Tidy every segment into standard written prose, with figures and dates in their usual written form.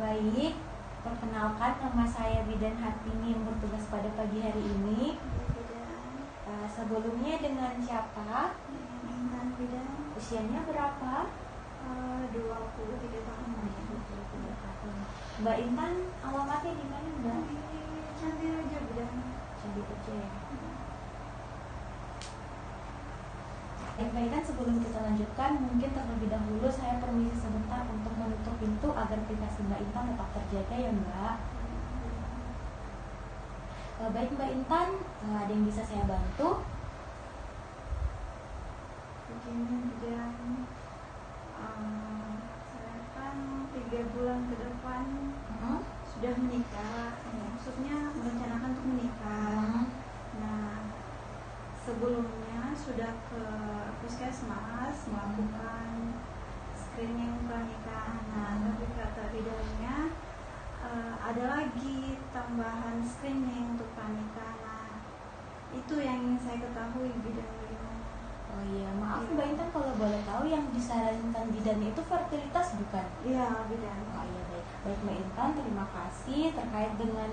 Baik, perkenalkan nama saya Bidan Hartini yang bertugas pada pagi hari ini. Sebelumnya dengan siapa? Dengan Bidan. Usianya berapa? 23 tahun. 23 tahun. Mbak Intan, alamatnya di mana, Mbak? Candi aja Bidan. Candi aja ya. Mbak Intan, sebelum kita lanjutkan, mungkin terlebih dahulu saya permisi sebentar untuk menutup pintu agar privasi Mbak Intan tetap terjaga ya, Mbak. Baik Mbak Intan, ada yang bisa saya bantu? Begini Bidan, saya kan 3 bulan ke depan sudah menikah. Maksudnya merencanakan untuk menikah. Nah, sebelumnya sudah ke puskesmas melakukan screening pernikahan. Nah, tapi kata bidannya ada lagi tambahan screening untuk pernikahan. Nah, itu yang ingin saya ketahui bidan bagaimana. Oh iya, maaf Mbak Intan, kalau boleh tahu yang disarankan bidan itu fertilitas bukan? Iya bidan. Oh iya, baik Mbak Intan, terima kasih terkait dengan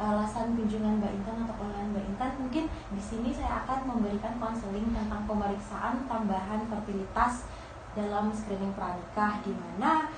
alasan kunjungan Mbak Intan atau panggilan Mbak Intan. Mungkin di sini saya akan memberikan konseling tentang pemeriksaan tambahan fertilitas dalam screening pranikah, di mana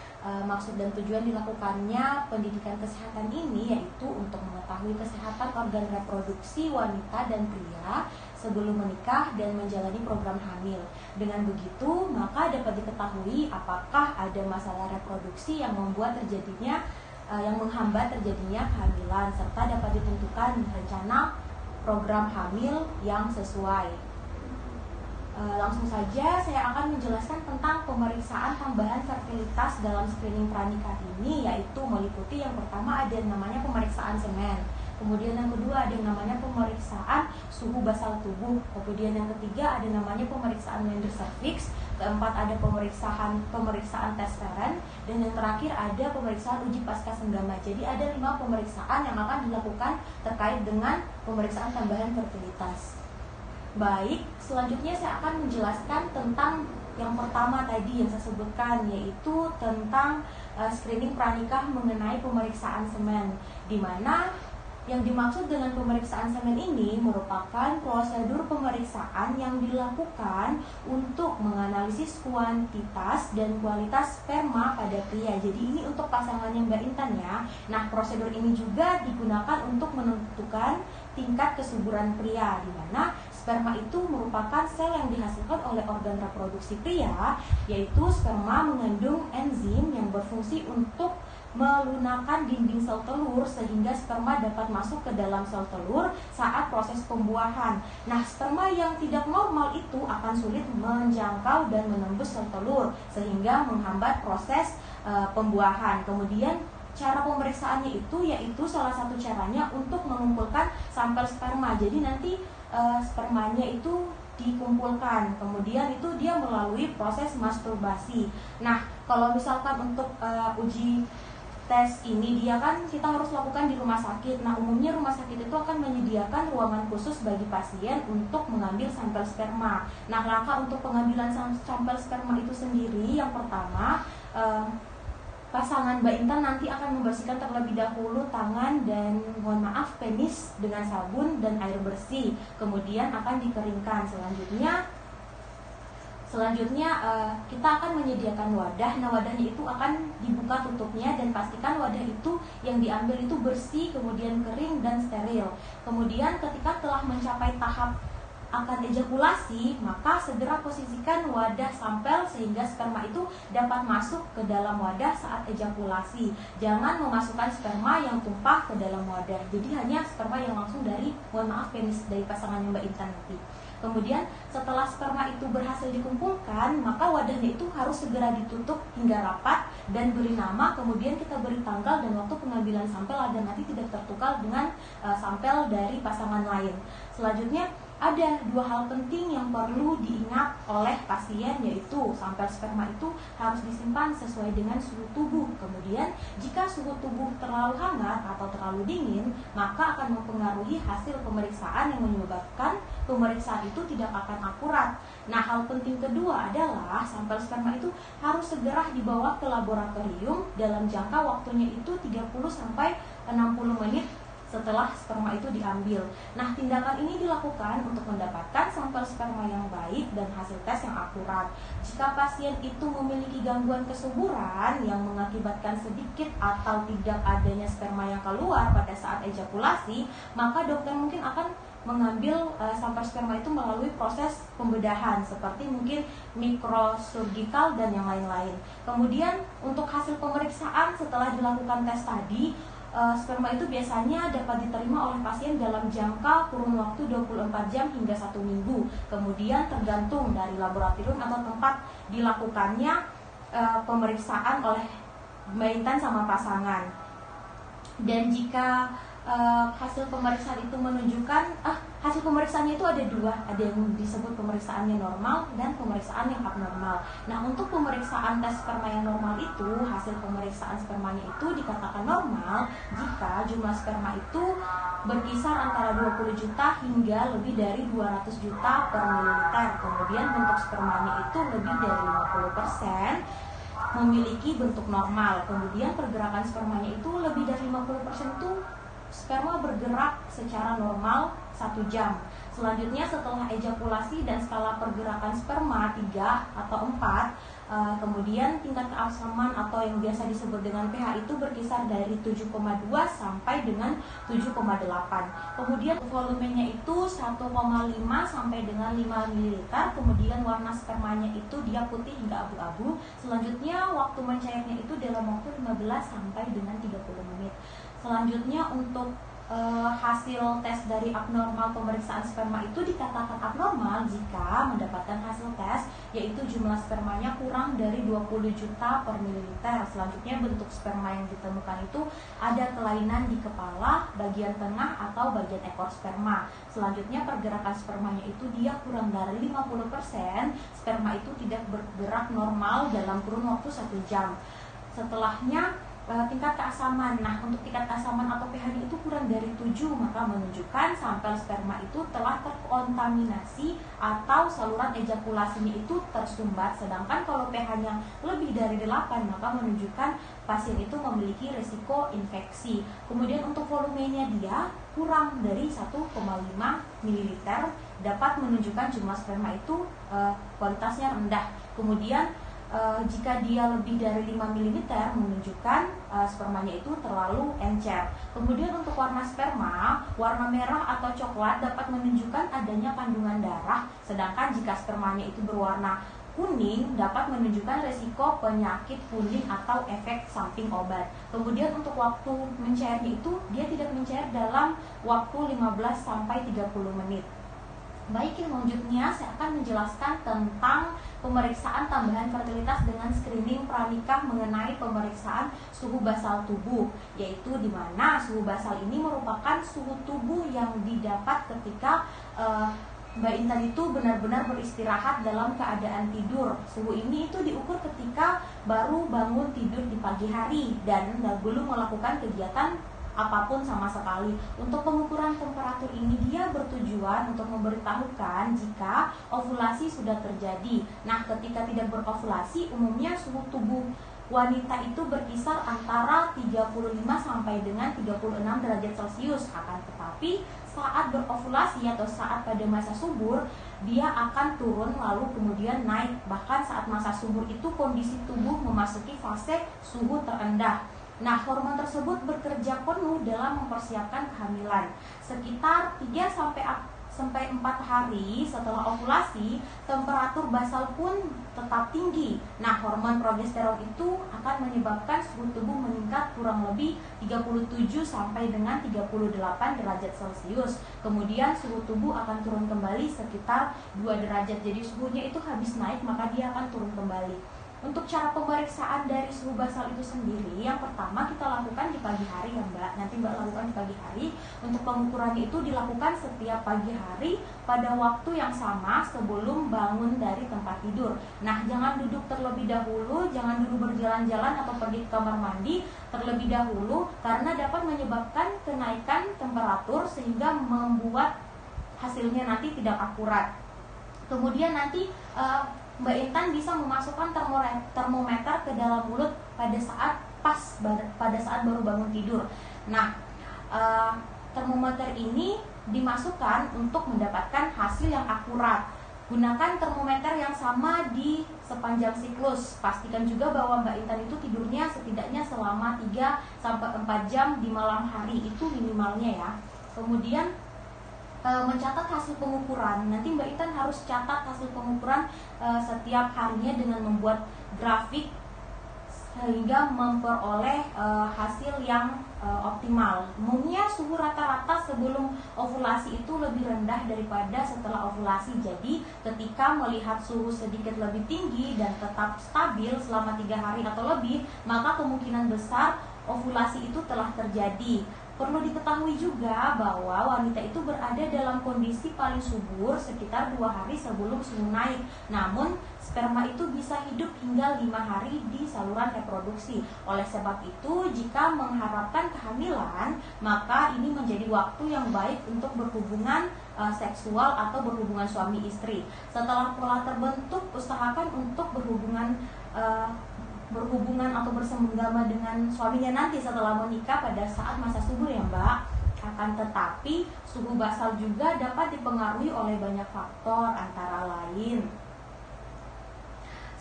maksud dan tujuan dilakukannya pendidikan kesehatan ini yaitu untuk mengetahui kesehatan organ reproduksi wanita dan pria sebelum menikah dan menjalani program hamil. Dengan begitu, maka dapat diketahui apakah ada masalah reproduksi yang membuat terjadinya yang menghambat terjadinya kehamilan, serta dapat ditentukan rencana program hamil yang sesuai. Langsung saja saya akan menjelaskan tentang pemeriksaan tambahan fertilitas dalam screening pranikah ini, yaitu meliputi yang pertama ada yang namanya pemeriksaan semen, kemudian yang kedua ada yang namanya pemeriksaan suhu basal tubuh, kemudian yang ketiga ada namanya pemeriksaan Landers cervix, keempat ada pemeriksaan tes Feren, dan yang terakhir ada pemeriksaan uji pasca senggama. Jadi ada 5 pemeriksaan yang akan dilakukan terkait dengan pemeriksaan tambahan fertilitas. Baik, selanjutnya saya akan menjelaskan tentang yang pertama tadi yang saya sebutkan, yaitu tentang screening pranikah mengenai pemeriksaan semen, di mana yang dimaksud dengan pemeriksaan semen ini merupakan prosedur pemeriksaan yang dilakukan untuk menganalisis kuantitas dan kualitas sperma pada pria. Jadi ini untuk pasangannya Mbak Intan ya. Nah, prosedur ini juga digunakan untuk menentukan tingkat kesuburan pria, di mana sperma itu merupakan sel yang dihasilkan oleh organ reproduksi pria, yaitu sperma mengandung enzim yang berfungsi untuk melunakkan dinding sel telur sehingga sperma dapat masuk ke dalam sel telur saat proses pembuahan. Nah, sperma yang tidak normal itu akan sulit menjangkau dan menembus sel telur sehingga menghambat proses pembuahan. Kemudian cara pemeriksaannya itu yaitu salah satu caranya untuk mengumpulkan sampel sperma. Jadi nanti spermanya itu dikumpulkan, kemudian itu dia melalui proses masturbasi. Nah, kalau misalkan untuk uji tes ini dia kan kita harus lakukan di rumah sakit. Nah, umumnya rumah sakit itu akan menyediakan ruangan khusus bagi pasien untuk mengambil sampel sperma. Nah, langkah untuk pengambilan sampel sperma itu sendiri, yang pertama pasangan Mbak Intan nanti akan membersihkan terlebih dahulu tangan dan penis dengan sabun dan air bersih. Kemudian akan dikeringkan. Selanjutnya kita akan menyediakan wadah. Nah, wadahnya itu akan dibuka tutupnya dan pastikan wadah itu yang diambil itu bersih, kemudian kering dan steril. Kemudian ketika telah mencapai tahap akan ejakulasi, maka segera posisikan wadah sampel sehingga sperma itu dapat masuk ke dalam wadah saat ejakulasi. Jangan memasukkan sperma yang tumpah ke dalam wadah. Jadi hanya sperma yang langsung dari penis dari pasangan Mbak Intan nanti. Kemudian setelah sperma itu berhasil dikumpulkan, maka wadahnya itu harus segera ditutup hingga rapat dan beri nama, kemudian kita beri tanggal dan waktu pengambilan sampel agar nanti tidak tertukar dengan sampel dari pasangan lain. Selanjutnya ada 2 hal penting yang perlu diingat oleh pasien, yaitu sampel sperma itu harus disimpan sesuai dengan suhu tubuh. Kemudian jika suhu tubuh terlalu hangat atau terlalu dingin, maka akan mempengaruhi hasil pemeriksaan yang menyebabkan pemeriksaan itu tidak akan akurat. Nah, hal penting kedua adalah sampel sperma itu harus segera dibawa ke laboratorium dalam jangka waktunya itu 30 sampai 60 menit setelah sperma itu diambil. Nah, tindakan ini dilakukan untuk mendapatkan sampel sperma yang baik dan hasil tes yang akurat. Jika pasien itu memiliki gangguan kesuburan yang mengakibatkan sedikit atau tidak adanya sperma yang keluar pada saat ejakulasi, maka dokter mungkin akan mengambil sampel sperma itu melalui proses pembedahan seperti mungkin mikrosurgikal dan yang lain-lain. Kemudian untuk hasil pemeriksaan setelah dilakukan tes tadi, sperma itu biasanya dapat diterima oleh pasien dalam jangka kurun waktu 24 jam hingga 1 minggu. Kemudian tergantung dari laboratorium atau tempat dilakukannya pemeriksaan oleh Mbak Intan sama pasangan. Dan jika hasil pemeriksaan itu menunjukkan hasil pemeriksaannya itu ada dua, ada yang disebut pemeriksaannya normal dan pemeriksaan yang abnormal. Nah, untuk pemeriksaan tes sperma yang normal itu, hasil pemeriksaan spermanya itu dikatakan normal jika jumlah sperma itu berkisar antara 20 juta hingga lebih dari 200 juta per mililiter. Kemudian bentuk spermanya itu lebih dari 50% memiliki bentuk normal. Kemudian pergerakan spermanya itu lebih dari 50% itu sperma bergerak secara normal 1 jam. Selanjutnya setelah ejakulasi dan skala pergerakan sperma 3 atau 4, kemudian tingkat keasaman atau yang biasa disebut dengan pH itu berkisar dari 7,2 sampai dengan 7,8. Kemudian volumenya itu 1,5 sampai dengan 5 ml. Kemudian warna spermanya itu dia putih hingga abu-abu. Selanjutnya waktu mencairnya itu dalam waktu 15 sampai dengan 30 menit. Selanjutnya untuk hasil tes dari abnormal pemeriksaan sperma itu dikatakan abnormal jika mendapatkan hasil tes yaitu jumlah spermanya kurang dari 20 juta per mililiter. Selanjutnya bentuk sperma yang ditemukan itu ada kelainan di kepala, bagian tengah atau bagian ekor sperma. Selanjutnya pergerakan spermanya itu dia kurang dari 50%, sperma itu tidak bergerak normal dalam kurun waktu 1 jam. Setelahnya tingkat keasaman. Nah, untuk tingkat keasaman atau pH-nya itu kurang dari 7, maka menunjukkan sampel sperma itu telah terkontaminasi atau saluran ejakulasinya itu tersumbat. Sedangkan kalau pH-nya lebih dari 8, maka menunjukkan pasien itu memiliki risiko infeksi. Kemudian untuk volumenya dia kurang dari 1,5 ml dapat menunjukkan jumlah sperma itu kualitasnya rendah. Kemudian jika dia lebih dari 5 ml menunjukkan spermanya itu terlalu encer. Kemudian untuk warna sperma, warna merah atau coklat dapat menunjukkan adanya kandungan darah. Sedangkan jika spermanya itu berwarna kuning dapat menunjukkan resiko penyakit kuning atau efek samping obat. Kemudian untuk waktu mencairnya itu dia tidak mencair dalam waktu 15 sampai 30 menit. Baik, selanjutnya saya akan menjelaskan tentang pemeriksaan tambahan fertilitas dengan screening pranikah mengenai pemeriksaan suhu basal tubuh, yaitu di mana suhu basal ini merupakan suhu tubuh yang didapat ketika Mbak Intan itu benar-benar beristirahat dalam keadaan tidur. Suhu ini itu diukur ketika baru bangun tidur di pagi hari dan belum melakukan kegiatan apapun sama sekali. Untuk pengukuran temperatur ini dia bertujuan untuk memberitahukan jika ovulasi sudah terjadi. Nah, ketika tidak berovulasi, umumnya suhu tubuh wanita itu berkisar antara 35 sampai dengan 36 derajat Celcius. Akan tetapi saat berovulasi atau saat pada masa subur, dia akan turun lalu kemudian naik. Bahkan saat masa subur itu kondisi tubuh memasuki fase suhu terendah. Nah, hormon tersebut bekerja penuh dalam mempersiapkan kehamilan. Sekitar 3 sampai 4 hari setelah ovulasi, temperatur basal pun tetap tinggi. Nah, hormon progesteron itu akan menyebabkan suhu tubuh meningkat kurang lebih 37 sampai dengan 38 derajat Celcius. Kemudian suhu tubuh akan turun kembali sekitar 2 derajat. Jadi suhunya itu habis naik, maka dia akan turun kembali. Untuk cara pemeriksaan dari suhu basal itu sendiri, yang pertama kita lakukan di pagi hari ya Mbak. Nanti Mbak lakukan di pagi hari. Untuk pengukurannya itu dilakukan setiap pagi hari pada waktu yang sama sebelum bangun dari tempat tidur. Nah, jangan duduk terlebih dahulu, jangan dulu berjalan-jalan atau pergi ke kamar mandi terlebih dahulu karena dapat menyebabkan kenaikan temperatur sehingga membuat hasilnya nanti tidak akurat. Kemudian nanti Mbak Intan bisa memasukkan termometer ke dalam mulut pada saat baru bangun tidur. Nah, termometer ini dimasukkan untuk mendapatkan hasil yang akurat. Gunakan termometer yang sama di sepanjang siklus. Pastikan juga bahwa Mbak Intan itu tidurnya setidaknya selama 3-4 jam di malam hari, itu minimalnya ya. Kemudian mencatat hasil pengukuran. Nanti Mbak Intan harus catat hasil pengukuran setiap harinya dengan membuat grafik sehingga memperoleh hasil yang optimal. Umumnya suhu rata-rata sebelum ovulasi itu lebih rendah daripada setelah ovulasi. Jadi ketika melihat suhu sedikit lebih tinggi dan tetap stabil selama 3 hari atau lebih, maka kemungkinan besar ovulasi itu telah terjadi. Perlu diketahui juga bahwa wanita itu berada dalam kondisi paling subur sekitar 2 hari sebelum suhu naik. Namun sperma itu bisa hidup hingga 5 hari di saluran reproduksi. Oleh sebab itu, jika mengharapkan kehamilan, maka ini menjadi waktu yang baik untuk berhubungan seksual atau berhubungan suami istri. Setelah pola terbentuk, usahakan untuk berhubungan atau bersenggama dengan suaminya nanti setelah menikah pada saat masa subur ya Mbak. Akan tetapi suhu basal juga dapat dipengaruhi oleh banyak faktor, antara lain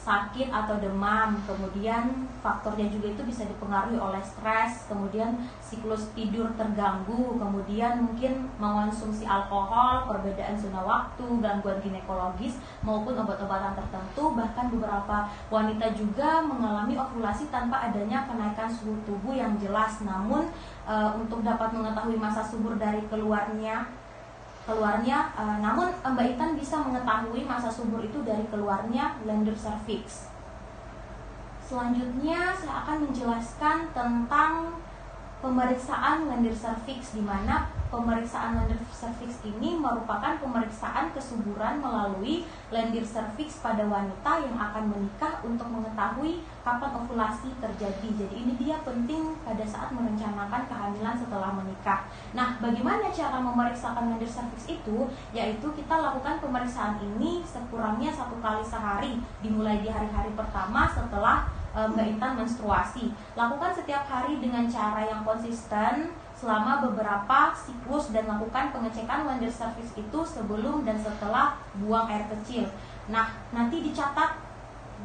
sakit atau demam, kemudian faktornya juga itu bisa dipengaruhi oleh stres, kemudian siklus tidur terganggu, kemudian mungkin mengonsumsi alkohol, perbedaan zona waktu, gangguan ginekologis maupun obat-obatan tertentu. Bahkan beberapa wanita juga mengalami ovulasi tanpa adanya kenaikan suhu tubuh yang jelas. Namun untuk dapat mengetahui masa subur dari keluarnya, namun Mbak Intan bisa mengetahui masa subur itu dari keluarnya Landor cervix. Selanjutnya saya akan menjelaskan tentang pemeriksaan Landor cervix, di mana pemeriksaan Landor cervix ini merupakan pemeriksaan kesuburan melalui Landor cervix pada wanita yang akan menikah untuk mengetahui kapan ovulasi terjadi. Jadi ini dia penting pada saat merencanakan kehamilan setelah menikah. Nah, bagaimana cara memeriksakan Landor cervix itu? Yaitu kita lakukan pemeriksaan ini sekurangnya 1 kali sehari, dimulai di hari-hari pertama setelah Mbak Intan menstruasi. Lakukan setiap hari dengan cara yang konsisten selama beberapa siklus dan lakukan pengecekan Landor cervix itu sebelum dan setelah buang air kecil. Nah, nanti dicatat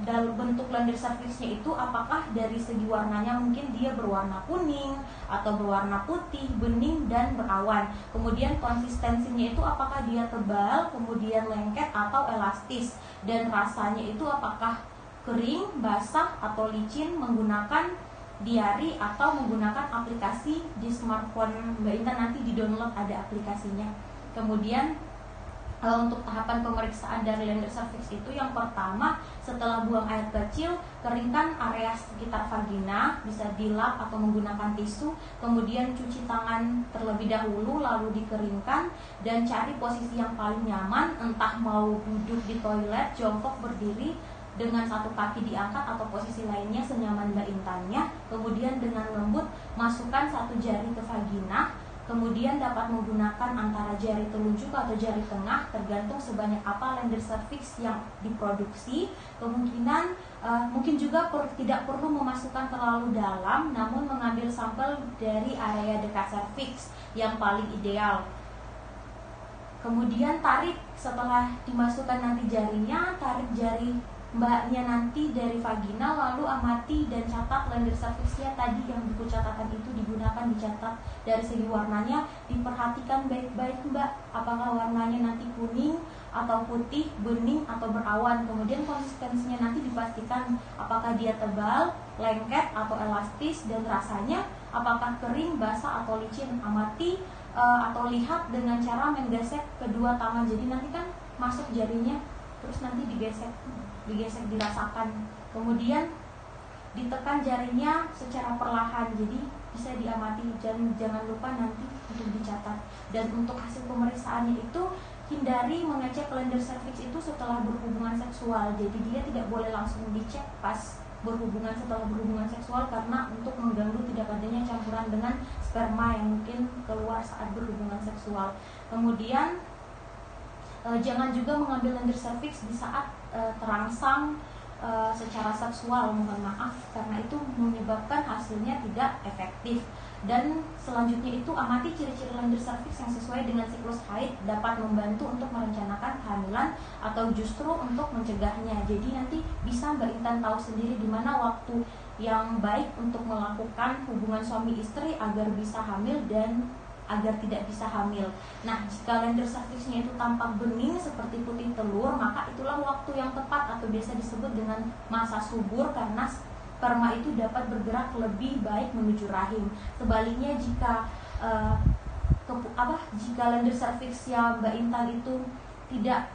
dalam bentuk Landor cervixnya itu apakah dari segi warnanya mungkin dia berwarna kuning atau berwarna putih, bening dan berawan. Kemudian konsistensinya itu apakah dia tebal, kemudian lengket atau elastis, dan rasanya itu apakah kering, basah atau licin, menggunakan diari atau menggunakan aplikasi di smartphone Mbak Intan. Nanti di download ada aplikasinya. Kemudian untuk tahapan pemeriksaan dari Landor cervix itu, yang pertama setelah buang air kecil, keringkan area sekitar vagina, bisa dilap atau menggunakan tisu. Kemudian cuci tangan terlebih dahulu lalu dikeringkan, dan cari posisi yang paling nyaman, entah mau duduk di toilet, jongkok, berdiri dengan 1 kaki diangkat atau posisi lainnya senyaman Mbak Intannya. Kemudian dengan lembut masukkan 1 jari ke vagina. Kemudian dapat menggunakan antara jari telunjuk atau jari tengah, tergantung sebanyak apa Landor cervix yang diproduksi. Kemungkinan mungkin juga tidak perlu memasukkan terlalu dalam, namun mengambil sampel dari area dekat cervix yang paling ideal. Kemudian tarik, setelah dimasukkan nanti jarinya, tarik jari Mbaknya nanti dari vagina, lalu amati dan catat Landor cervixnya tadi yang buku catatan itu digunakan, dicatat dari segi warnanya. Diperhatikan baik-baik Mbak, apakah warnanya nanti kuning atau putih, bening atau berawan. Kemudian konsistensinya nanti dipastikan apakah dia tebal, lengket atau elastis, dan rasanya apakah kering, basah atau licin. Amati atau lihat dengan cara menggesek kedua tangan. Jadi nanti kan masuk jarinya, terus nanti digesek dirasakan. Kemudian ditekan jarinya secara perlahan, jadi bisa diamati. Jangan lupa nanti untuk dicatat. Dan untuk hasil pemeriksaannya itu, hindari mengecek Landor cervix itu setelah berhubungan seksual. Jadi dia tidak boleh langsung dicek pas setelah berhubungan seksual, karena untuk mengganggu tidak adanya campuran dengan sperma yang mungkin keluar saat berhubungan seksual. Kemudian Jangan juga mengambil lendir serviks di saat terangsang secara seksual, mohon maaf, karena itu menyebabkan hasilnya tidak efektif. Dan selanjutnya itu amati ciri-ciri lendir serviks yang sesuai dengan siklus haid, dapat membantu untuk merencanakan kehamilan atau justru untuk mencegahnya. Jadi nanti bisa Mbak Intan tahu sendiri di mana waktu yang baik untuk melakukan hubungan suami istri agar bisa hamil dan agar tidak bisa hamil. Nah, jika lendir serviksnya itu tampak bening seperti putih telur, maka itulah waktu yang tepat atau biasa disebut dengan masa subur, karena sperma itu dapat bergerak lebih baik menuju rahim. Sebaliknya jika jika lendir serviksnya Mbak Intan itu tidak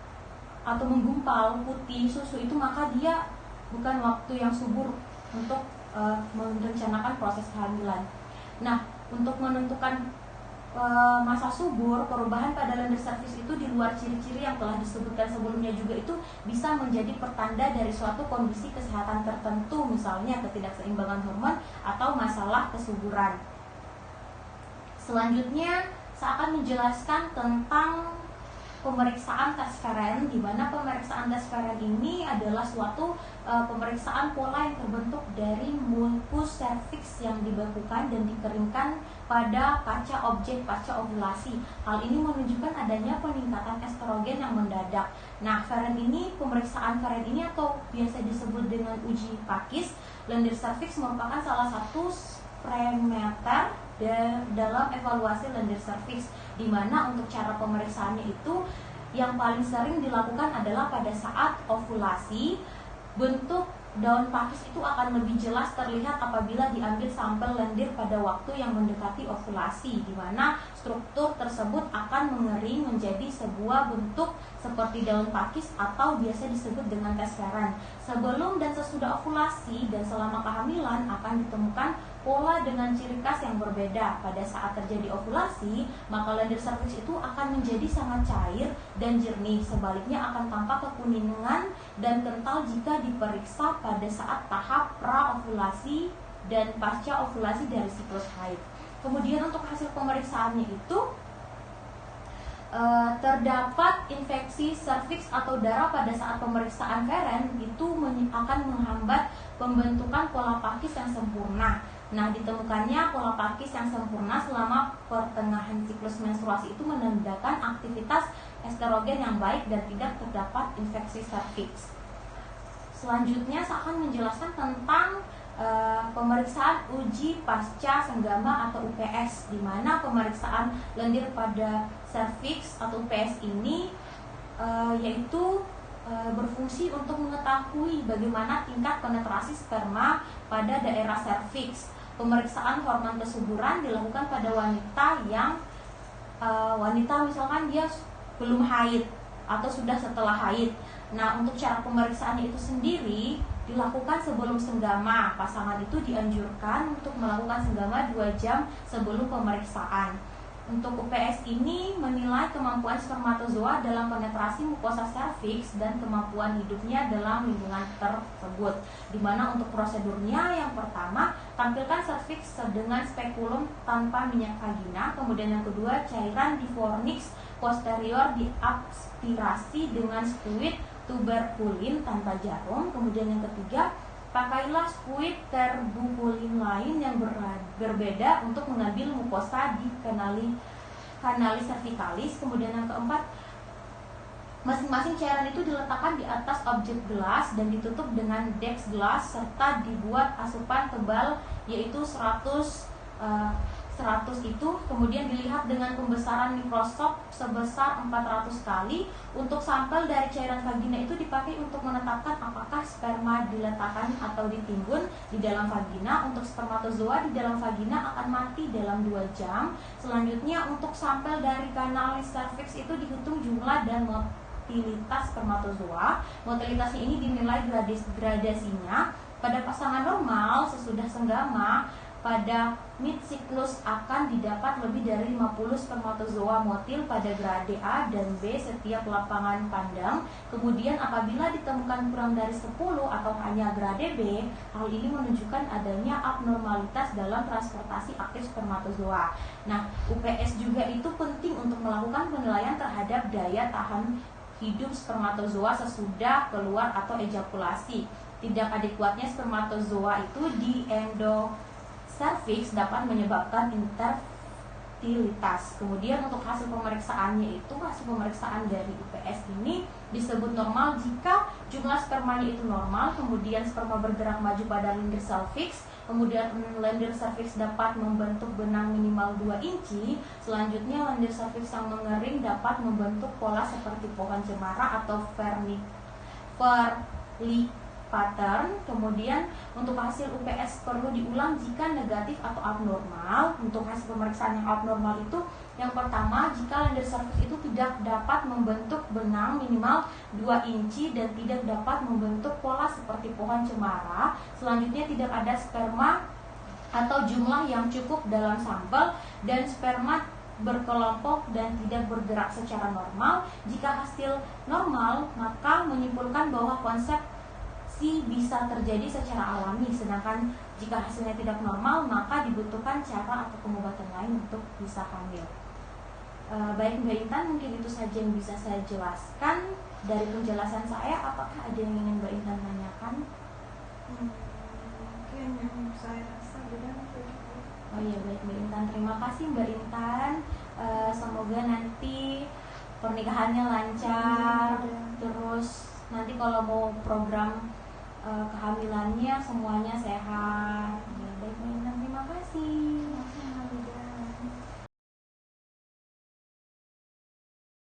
atau menggumpal putih susu itu, maka dia bukan waktu yang subur untuk merencanakan proses kehamilan. Nah, untuk menentukan masa subur, perubahan pada lendir serviks itu di luar ciri-ciri yang telah disebutkan sebelumnya juga itu bisa menjadi pertanda dari suatu kondisi kesehatan tertentu, misalnya ketidakseimbangan hormon atau masalah kesuburan. Selanjutnya saya akan menjelaskan tentang pemeriksaan tes Feren, di mana pemeriksaan tes Feren ini adalah suatu pemeriksaan pola yang terbentuk dari mukus serviks yang dibekukan dan dikeringkan pada kaca objek pasca ovulasi. Hal ini menunjukkan adanya peningkatan estrogen yang mendadak. Nah, Feren ini, pemeriksaan Feren ini atau biasa disebut dengan uji pakis lendir serviks merupakan salah satu parameter dalam evaluasi lendir serviks, di mana untuk cara pemeriksaannya itu yang paling sering dilakukan adalah pada saat ovulasi. Bentuk daun pakis itu akan lebih jelas terlihat apabila diambil sampel lendir pada waktu yang mendekati ovulasi, di mana struktur tersebut akan mengering menjadi sebuah bentuk seperti daun pakis atau biasa disebut dengan tes Feren. Sebelum dan sesudah ovulasi dan selama kehamilan akan ditemukan pola dengan ciri khas yang berbeda. Pada saat terjadi ovulasi, maka lendir serviks itu akan menjadi sangat cair dan jernih. Sebaliknya akan tampak kekuningan dan kental jika diperiksa pada saat tahap pra-ovulasi dan pasca ovulasi dari siklus haid. Kemudian untuk hasil pemeriksaannya itu terdapat infeksi serviks atau darah pada saat pemeriksaan Feren itu akan menghambat pembentukan pola pakis yang sempurna. Nah, ditemukannya pola pakis yang sempurna selama pertengahan siklus menstruasi itu menandakan aktivitas estrogen yang baik dan tidak terdapat infeksi serviks. Selanjutnya saya akan menjelaskan tentang pemeriksaan uji pasca senggama atau UPS, di mana pemeriksaan lendir pada serviks atau UPS ini yaitu berfungsi untuk mengetahui bagaimana tingkat penetrasi sperma pada daerah serviks. Pemeriksaan hormon kesuburan dilakukan pada wanita yang wanita misalkan dia belum haid atau sudah setelah haid. Nah, untuk cara pemeriksaannya itu sendiri dilakukan sebelum senggama. Pasangan itu dianjurkan untuk melakukan senggama 2 jam sebelum pemeriksaan. Untuk UPS ini menilai kemampuan spermatozoa dalam penetrasi mukosa serviks dan kemampuan hidupnya dalam lingkungan tersebut. Di mana untuk prosedurnya yang pertama, tampilkan serviks dengan spekulum tanpa minyak vagina. Kemudian yang kedua, cairan di fornix posterior diaspirasi dengan squid tuberkulin tanpa jarum. Kemudian yang ketiga, pakailah squid terbupulin lain yang berbeda untuk mengambil mukosa di kanalis cervicalis. Kemudian yang keempat, masing-masing cairan itu diletakkan di atas objek gelas dan ditutup dengan dex gelas serta dibuat asupan tebal yaitu 100 itu, kemudian dilihat dengan pembesaran mikroskop sebesar 400 kali. Untuk sampel dari cairan vagina itu dipakai untuk menetapkan apakah sperma diletakkan atau ditimbun di dalam vagina. Untuk spermatozoa di dalam vagina akan mati dalam 2 jam. Selanjutnya untuk sampel dari kanalis serviks itu dihitung jumlah dan motilitas spermatozoa. Motilitasnya ini dinilai gradasinya. Pada pasangan normal sesudah senggama pada mid siklus akan didapat lebih dari 50 spermatozoa motil pada grade A dan B setiap lapangan pandang. Kemudian apabila ditemukan kurang dari 10 atau hanya grade B, hal ini menunjukkan adanya abnormalitas dalam transportasi aktif spermatozoa. Nah, UPS juga itu penting untuk melakukan penilaian terhadap daya tahan hidup spermatozoa sesudah keluar atau ejakulasi. Tidak adekuatnya spermatozoa itu di endoservix dapat menyebabkan infertilitas. Kemudian untuk hasil pemeriksaannya itu, hasil pemeriksaan dari UPS ini disebut normal jika jumlah spermanya itu normal, kemudian sperma bergerak maju pada lendir cervix, kemudian lendir cervix dapat membentuk benang minimal 2 inci. Selanjutnya lendir cervix yang mengering dapat membentuk pola seperti pohon cemara atau Ferli pattern. Kemudian untuk hasil UPS perlu diulang jika negatif atau abnormal. Untuk hasil pemeriksaan yang abnormal itu, yang pertama, jika lendir cervix itu tidak dapat membentuk benang minimal 2 inci dan tidak dapat membentuk pola seperti pohon cemara. Selanjutnya, tidak ada sperma atau jumlah yang cukup dalam sampel, dan sperma berkelompok dan tidak bergerak secara normal. Jika hasil normal, maka menyimpulkan bahwa konsepsi bisa terjadi secara alami. Sedangkan jika hasilnya tidak normal, maka dibutuhkan cara atau pengobatan lain untuk bisa hamil. Baik Mbak Intan, mungkin itu saja yang bisa saya jelaskan. Dari penjelasan saya, apakah ada yang ingin Mbak Intan tanyakan? Mungkin yang saya rasa bidang itu. Oh iya, baik Mbak Intan, terima kasih Mbak Intan. Semoga nanti pernikahannya lancar. Terus nanti kalau mau program kehamilannya semuanya sehat. Ya, baik Mbak Intan, terima kasih.